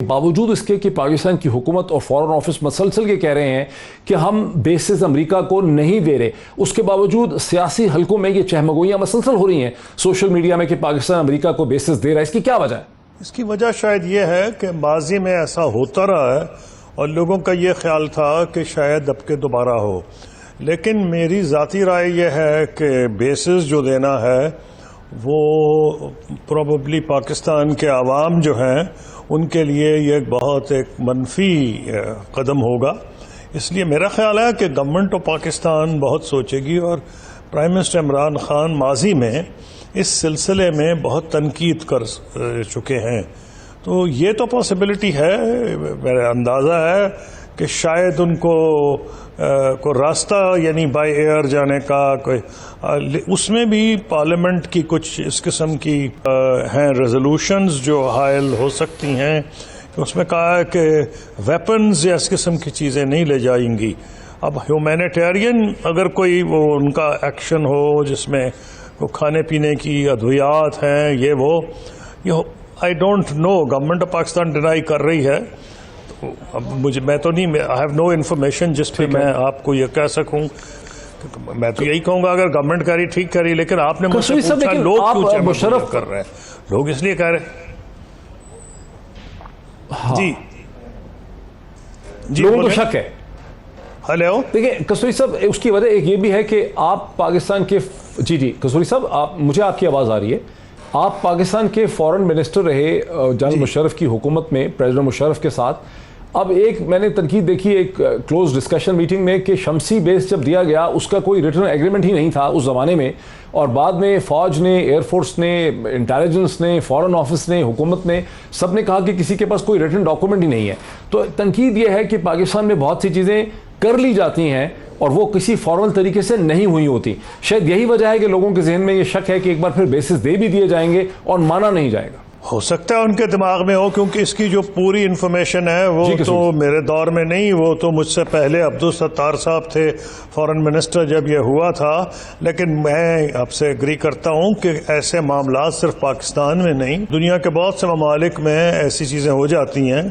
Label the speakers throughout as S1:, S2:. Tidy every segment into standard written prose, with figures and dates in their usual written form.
S1: باوجود اس کے کہ پاکستان کی حکومت اور فارن آفس مسلسل یہ کہہ رہے ہیں کہ ہم بیسز امریکہ کو نہیں دے رہے، اس کے باوجود سیاسی حلقوں میں یہ چہمگوئیاں مسلسل ہو رہی ہیں سوشل میڈیا میں کہ پاکستان امریکہ کو بیسز دے رہا ہے. اس کی کیا وجہ ہے؟
S2: اس کی وجہ شاید یہ ہے کہ ماضی میں ایسا ہوتا رہا ہے اور لوگوں کا یہ خیال تھا کہ شاید اب کے دوبارہ ہو، لیکن میری ذاتی رائے یہ ہے کہ بیسز جو دینا ہے وہ پروبیبلی پاکستان کے عوام جو ہیں ان کے لیے یہ بہت ایک منفی قدم ہوگا. اس لیے میرا خیال ہے کہ گورنمنٹ آف پاکستان بہت سوچے گی، اور پرائم منسٹر عمران خان ماضی میں اس سلسلے میں بہت تنقید کر چکے ہیں. تو یہ تو پاسبلٹی ہے، میرا اندازہ ہے کہ شاید ان کو راستہ یعنی بائی ایئر جانے کا کوئی، اس میں بھی پارلیمنٹ کی کچھ اس قسم کی ہیں ریزولوشنز جو حائل ہو سکتی ہیں. اس میں کہا ہے کہ ویپنز یا اس قسم کی چیزیں نہیں لے جائیں گی. اب ہیومینیٹیرین اگر کوئی وہ ان کا ایکشن ہو جس میں کھانے پینے کی ادویات ہیں یہ I don't know, government of Pakistan deny کر رہی ہے. اب میں تو نہیں، آئی ہیو نو انفارمیشن جس پہ میں آپ کو یہ کہہ سکوں. میں تو یہی کہوں گا اگر گورنمنٹ کہہ رہی ٹھیک کہہ رہی، لیکن آپ نے مجھ سے پوچھا لوگ کیوں مشرف کر رہے ہیں، لوگ اس لیے کہہ رہے ہیں. جی
S1: لوگوں کو شک ہے.
S2: ہیلو
S1: دیکھیں کسوری صاحب، اس کی وجہ ایک یہ بھی ہے کہ آپ پاکستان کے جی کسوری صاحب مجھے آپ کی آواز آ رہی ہے. آپ پاکستان کے فورن منسٹر رہے جنرل مشرف کی حکومت میں، پریزیڈنٹ مشرف کے ساتھ. اب ایک میں نے تنقید دیکھی ایک کلوز ڈسکشن میٹنگ میں کہ شمسی بیس جب دیا گیا اس کا کوئی ریٹرن ایگریمنٹ ہی نہیں تھا اس زمانے میں، اور بعد میں فوج نے، ایئر فورس نے، انٹیلیجنس نے، فورن آفس نے، حکومت نے، سب نے کہا کہ کسی کے پاس کوئی ریٹرن ڈاکومنٹ ہی نہیں ہے. تو تنقید یہ ہے کہ پاکستان میں بہت سی چیزیں کر لی جاتی ہیں اور وہ کسی فارمل طریقے سے نہیں ہوئی ہوتی. شاید یہی وجہ ہے کہ لوگوں کے ذہن میں یہ شک ہے کہ ایک بار پھر بیسز دے بھی دیے جائیں گے اور مانا نہیں جائے گا.
S2: ہو سکتا ہے ان کے دماغ میں ہو، کیونکہ اس کی جو پوری انفارمیشن ہے وہ تو میرے دور میں نہیں، وہ تو مجھ سے پہلے عبدالستار صاحب تھے فارن منسٹر جب یہ ہوا تھا. لیکن میں آپ سے اگری کرتا ہوں کہ ایسے معاملات صرف پاکستان میں نہیں، دنیا کے بہت سے ممالک میں ایسی چیزیں ہو جاتی ہیں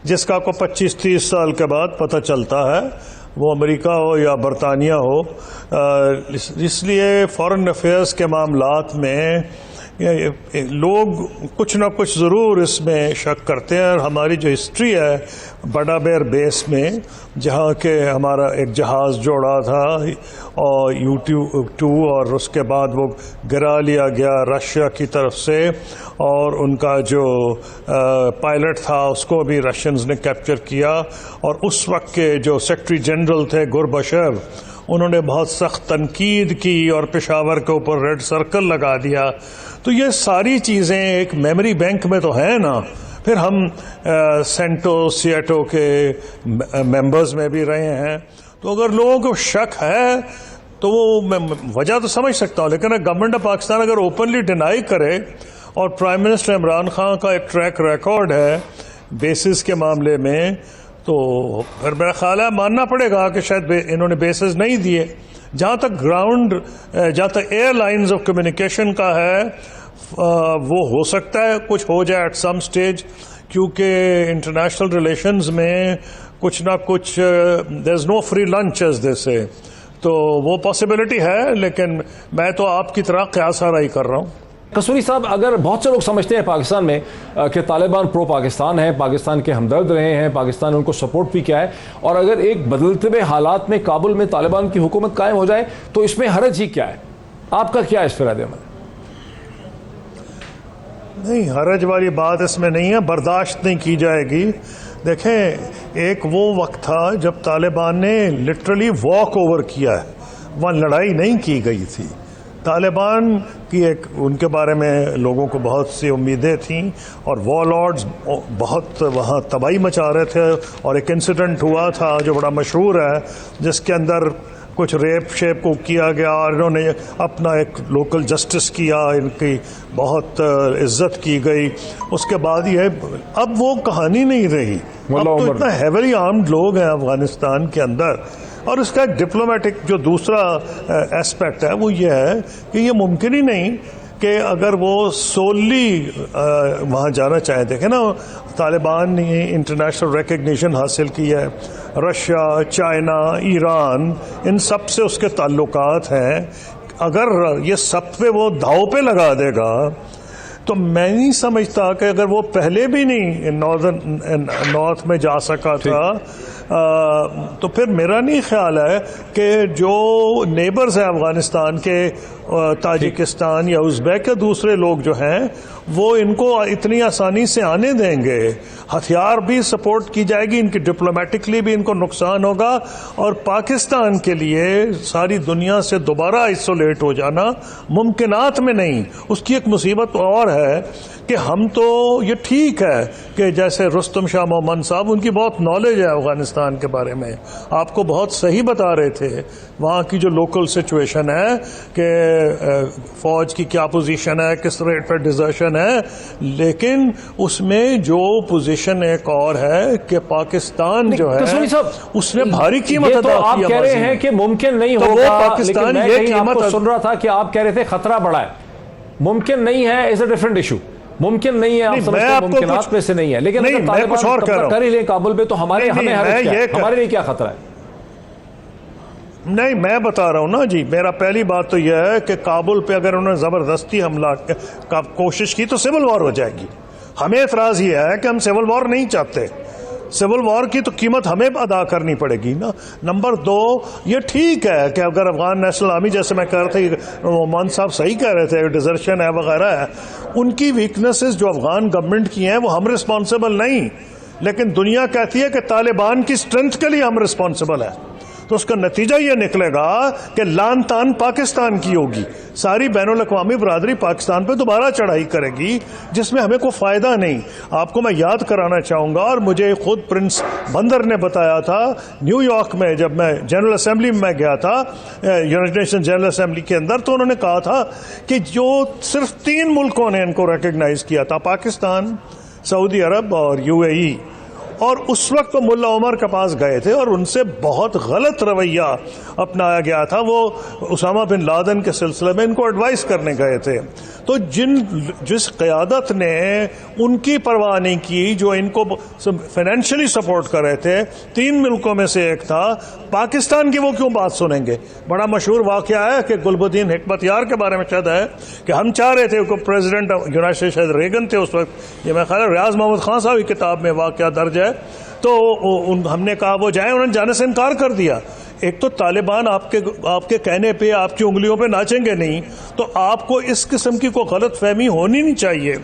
S2: جس کا کو 25-30 سال کے بعد پتہ چلتا ہے، وہ امریکہ ہو یا برطانیہ ہو. اس لیے فارن افیئرز کے معاملات میں لوگ کچھ نہ کچھ ضرور اس میں شک کرتے ہیں. اور ہماری جو ہسٹری ہے بڑا بیر بیس میں، جہاں کہ ہمارا ایک جہاز جوڑا تھا اور U-2 اور اس کے بعد وہ گرا لیا گیا رشیا کی طرف سے، اور ان کا جو پائلٹ تھا اس کو بھی رشینز نے کیپچر کیا. اور اس وقت کے جو سیکرٹری جنرل تھے گورباچیو، انہوں نے بہت سخت تنقید کی اور پشاور کے اوپر ریڈ سرکل لگا دیا. تو یہ ساری چیزیں ایک میموری بینک میں تو ہیں نا. پھر ہم سینٹو سیاٹو کے ممبرز میں بھی رہے ہیں. تو اگر لوگوں کو شک ہے تو وہ میں وجہ تو سمجھ سکتا ہوں، لیکن گورنمنٹ آف پاکستان اگر اوپنلی ڈینائی کرے، اور پرائم منسٹر عمران خان کا ایک ٹریک ریکارڈ ہے بیسز کے معاملے میں، تو پھر میرا خیال ہے ماننا پڑے گا کہ شاید انہوں نے بیسز نہیں دیے. جہاں تک ایئر لائنز آف کمیونیکیشن کا ہے، وہ ہو سکتا ہے کچھ ہو جائے ایٹ سم سٹیج، کیونکہ انٹرنیشنل ریلیشنز میں کچھ نہ کچھ دیر از نو فری لنچ ایز دے سے، تو وہ پاسبلٹی ہے. لیکن میں تو آپ کی طرح قیاس آرائی کر رہا ہوں.
S1: کسوری صاحب، اگر بہت سے لوگ سمجھتے ہیں پاکستان میں کہ طالبان پرو پاکستان ہیں، پاکستان کے ہمدرد رہے ہیں، پاکستان نے ان کو سپورٹ بھی کیا ہے، اور اگر ایک بدلتے ہوئے حالات میں کابل میں طالبان کی حکومت قائم ہو جائے تو اس میں حرج ہی کیا ہے؟ آپ کا کیا اس پر رد عمل؟
S2: نہیں، حرج والی بات اس میں نہیں ہے، برداشت نہیں کی جائے گی. دیکھیں، ایک وہ وقت تھا جب طالبان نے لٹرلی واک اوور کیا ہے، وہاں لڑائی نہیں کی گئی تھی. طالبان کی ان کے بارے میں لوگوں کو بہت سی امیدیں تھیں، اور وار لارڈز بہت وہاں تباہی مچا رہے تھے. اور ایک انسیڈنٹ ہوا تھا جو بڑا مشہور ہے، جس کے اندر کچھ ریپ شیپ کو کیا گیا، اور انہوں نے اپنا ایک لوکل جسٹس کیا، ان کی بہت عزت کی گئی. اس کے بعد اب وہ کہانی نہیں رہی. اب تو اتنا ہیویلی آرمڈ لوگ ہیں افغانستان کے اندر. اور اس کا ایک ڈپلومیٹک جو دوسرا ایسپیکٹ ہے وہ یہ ہے کہ یہ ممکن ہی نہیں کہ اگر وہ سوللی وہاں جانا چاہیں. دیکھیں نا، طالبان نے انٹرنیشنل ریکگنیشن حاصل کی ہے، رشیا، چائنا، ایران، ان سب سے اس کے تعلقات ہیں. اگر یہ سب پہ وہ دھاؤ پہ لگا دے گا تو میں نہیں سمجھتا کہ اگر وہ پہلے بھی نہیں نارتھ میں جا سکا تھا تو پھر میرا نہیں خیال ہے کہ جو نیبرز ہیں افغانستان کے، تاجکستان یا ازبیک یا دوسرے لوگ جو ہیں، وہ ان کو اتنی آسانی سے آنے دیں گے. ہتھیار بھی سپورٹ کی جائے گی، ان کی ڈپلومیٹکلی بھی ان کو نقصان ہوگا، اور پاکستان کے لیے ساری دنیا سے دوبارہ آئسولیٹ ہو جانا ممکنات میں نہیں. اس کی ایک مصیبت اور ہے کہ ہم تو یہ ٹھیک ہے کہ جیسے رستم شاہ مومن صاحب، ان کی بہت نالج ہے افغانستان کے بارے میں، آپ کو بہت صحیح بتا رہے تھے وہاں کی جو لوکل سچویشن ہے کہ فوج کی کیا پوزیشن ہے، کس ریٹ پہ ڈیزرشن ہے، لیکن اس میں جو پوزیشن ایک اور ہے کہ پاکستان جو ہے اس نے بھاری قیمت ادا کی.
S1: آپ کہہ رہے ہیں کہ ممکن نہیں ہوگا،
S2: پاکستان یہ قیمت
S1: سن رہا تھا کہ آپ کہہ رہے تھے خطرہ بڑا ہے. ممکن نہیں ہے از اے ڈفرنٹ ایشو. ممکن نہیں ہے، آپ سمجھتے ہیں ممکنات میں سے نہیں ہے، لیکن اگر طالبان کر ہی لیں کابل پہ تو ہمارے لیے کیا خطرہ ہے؟
S2: نہیں، میں بتا رہا ہوں نا جی، میرا پہلی بات تو یہ ہے کہ کابل پہ اگر انہوں نے زبردستی حملہ کا کوشش کی تو سول وار ہو جائے گی. ہمیں اعتراض یہ ہے کہ ہم سول وار نہیں چاہتے. سول وار کی تو قیمت ہمیں ادا کرنی پڑے گی نا. نمبر 2، یہ ٹھیک ہے کہ اگر افغان نیشنل آرمی، جیسے میں کہہ رہا تھا، مومن صاحب صحیح کہہ رہے تھے، ڈیزرشن ہے وغیرہ ہے، ان کی ویکنسز جو افغان گورنمنٹ کی ہیں وہ ہم رسپانسبل نہیں، لیکن دنیا کہتی ہے کہ طالبان کی اسٹرینتھ کے لیے ہم رسپانسبل ہیں. تو اس کا نتیجہ یہ نکلے گا کہ لان تان پاکستان کی ہوگی. ساری بین الاقوامی برادری پاکستان پہ دوبارہ چڑھائی کرے گی، جس میں ہمیں کوئی فائدہ نہیں. آپ کو میں یاد کرانا چاہوں گا، اور مجھے خود پرنس بندر نے بتایا تھا نیو یارک میں، جب میں جنرل اسمبلی میں گیا تھا، یونائیٹڈ نیشن جنرل اسمبلی کے اندر، تو انہوں نے کہا تھا کہ جو صرف 3 ملکوں نے ان کو ریکگنائز کیا تھا، پاکستان، سعودی عرب اور UAE، اور اس وقت وہ ملا عمر کے پاس گئے تھے اور ان سے بہت غلط رویہ اپنایا گیا تھا. وہ اسامہ بن لادن کے سلسلے میں ان کو ایڈوائز کرنے گئے تھے. تو جس قیادت نے ان کی پرواہ نہیں کی، جو ان کو فائنینشلی سپورٹ کر رہے تھے، 3 ملکوں میں سے ایک تھا پاکستان کی، وہ کیوں بات سنیں گے؟ بڑا مشہور واقعہ ہے کہ گلب الدین حکمت یار کے بارے میں شاید ہے کہ ہم چاہ رہے تھے کہ پریزیڈنٹ یونائیٹڈ شاید ریگن تھے اس وقت، یہ میں خیال ہے ریاض محمد خان صاحب کی کتاب میں واقعہ درج ہے. تو ہم نے کہا وہ جائیں، انہوں نے جانے سے انکار کر دیا. ایک تو طالبان آپ کے کہنے پہ، آپ کی انگلیوں پہ ناچیں گے نہیں، تو آپ کو اس قسم کی کوئی غلط فہمی ہونی نہیں چاہیے.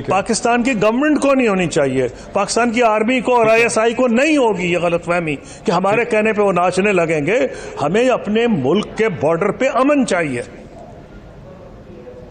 S2: پاکستان کی گورنمنٹ کو نہیں ہونی چاہیے، پاکستان کی آرمی کو اور ISI کو نہیں ہوگی یہ غلط فہمی کہ ہمارے کہنے پہ وہ ناچنے لگیں گے. ہمیں اپنے ملک کے بارڈر پہ امن چاہیے.